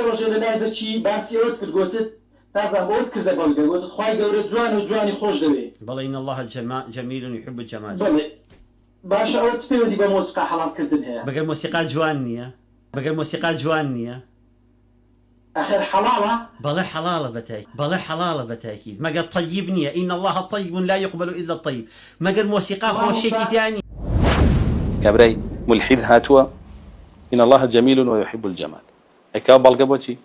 روجل لا دشي باسيوت كتقولت تازا بود كذا بلغ قلت خوي قوري جوان وجواني خوش دبي بل إن الله جميل يحب الجمال. بلى باش أوت في ودي بموسيقى حلال كردنها بقى الموسيقى جوانية، بقى الموسيقى جوانية آخر حلالة بلى حلالة بتاكيد، بلى حلالة بتاكيد. ما قد طيبني إن الله طيب لا يقبل إلا الطيب. ما قد موسيقى خوشيكي ثاني كابري ملحد هاتوا إن الله جميل ويحب الجمال. هكا بلقبوتي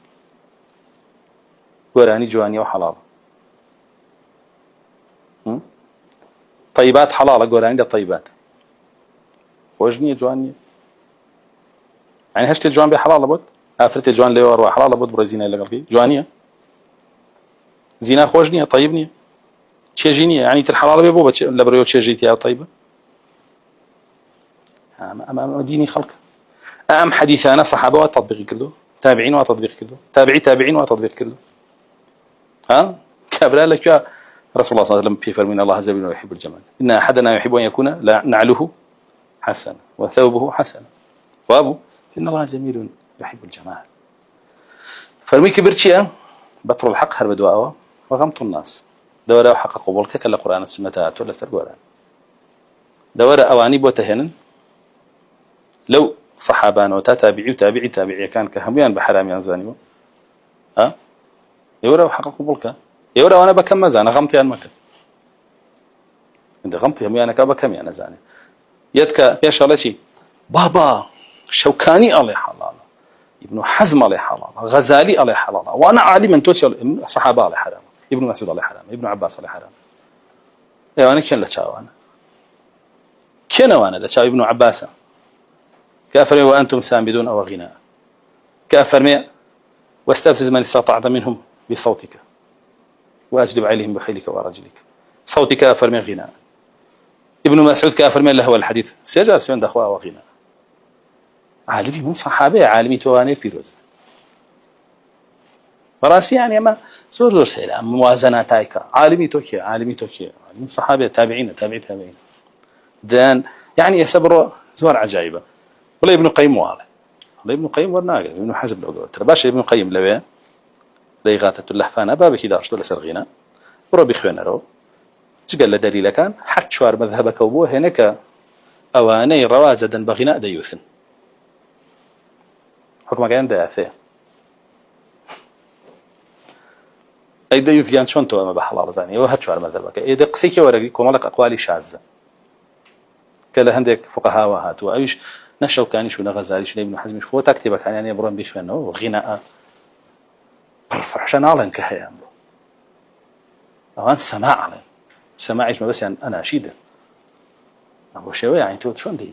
قراني جوانية وحلالة. طيبات حلالة قراني ده طيبات وجنية جوانية يعني هشت الجوان بحلالة بود آفرت الجوان ليه وروح حلالة بود برزينة اللي قلقي جوانية زينة خوجنية طيبنية تشجينية يعني ترحلالة بيبوبة لبريو تشجيتي أو طيبة أما ديني خلق أم حديثانا صحابة وتطبيق كله تابعين وتطبيق كله تابعين وتطبيق كله ها كابلا لك يا رسول الله صلى الله عليه وسلم بيفرمين الله جميل ويحب الجمال إن أحدنا يحب أن يكون نعله حسنا وثوبه حسنا وابو إن الله جميل يحب الجمال. فرمي كبرتشيا بطر الحق هرب دواء وغمط الناس دورة حق قبولك كلا قرآن السمتات ولا سرقوران دورة أواني بوتهن لو صحابان وتابعي كان كهميان بحراميان زانيو ها يورا حق قبولك يورا وانا بكم زانه غمطي ان مكان عند غمطي هم انا كبكم انا زاني يدك يا شاء الله شيء بابا شوكاني الله حلال ابن حزم الله حلال غزالي الله حلال وانا عالم ان توشل صحابه الله حرام ابن مسعود الله حرام ابن عباس الله حرام انا كان لا تشاو انا كان وانا لا تشاو ابن عباس كافر وانتم سامدون او غناء كافر واستفزز من استطعت منهم بصوتك واجلب عليهم بخيلك ورجلك صوتك كافر من غناء ابن مسعود كافر من لهو الحديث سجل سمن دخوا وغناء عالمي من صحابه عالمي تواني فيروز فراسي يعني ما زور سيلا موازنات هايكا عالمي توكي من صحابه تابعين دان يعني يسبروا زور عجائبه ولا ابن قيم واضح والله ابن قيم ورناقه ابن حزب لو ترى باش ابن قيم لوين ليغاثة اللحفانة بابك إذا أرشد لسرغينا وربي خوينا رو تقال دليل كان حق شوار مذهبك وبوه هناك أواني رواجدا بغناء ديوثن حكما كان دياثيه أي ديوث يان شون تو أما بحلال زاني وهد شوار مذهبك إذا قسيك ورقي كمالك أقوالي شاذة كلا هندك فقهاء وهات وأيش نشو كان شو نغزالي شو ابن حزم شو تكتبك يعني يبرون بيخوينا وغناء عشان علن كهيان أوان سماع علن سماع إيش ما بس يعني أنا أشيده أبو شوي يعني تو شون دي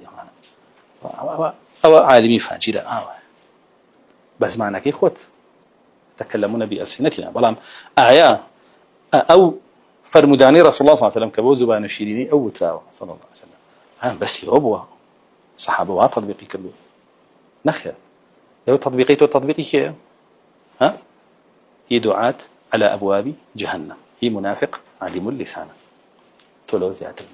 أو عالمي فاجرة بس معنى كي خد تكلمون بألسنتنا بلام آية أو فرمداني رسول الله صلى الله عليه وسلم كبو زبان الشيريني أو تراوه صلى الله عليه وسلم بس يوبوا صحابة وتطبيقي كله نخير يو تطبيقي كي ها هي دعاة على أبواب جهنم هي منافق عليم اللسان تولوز يعتبر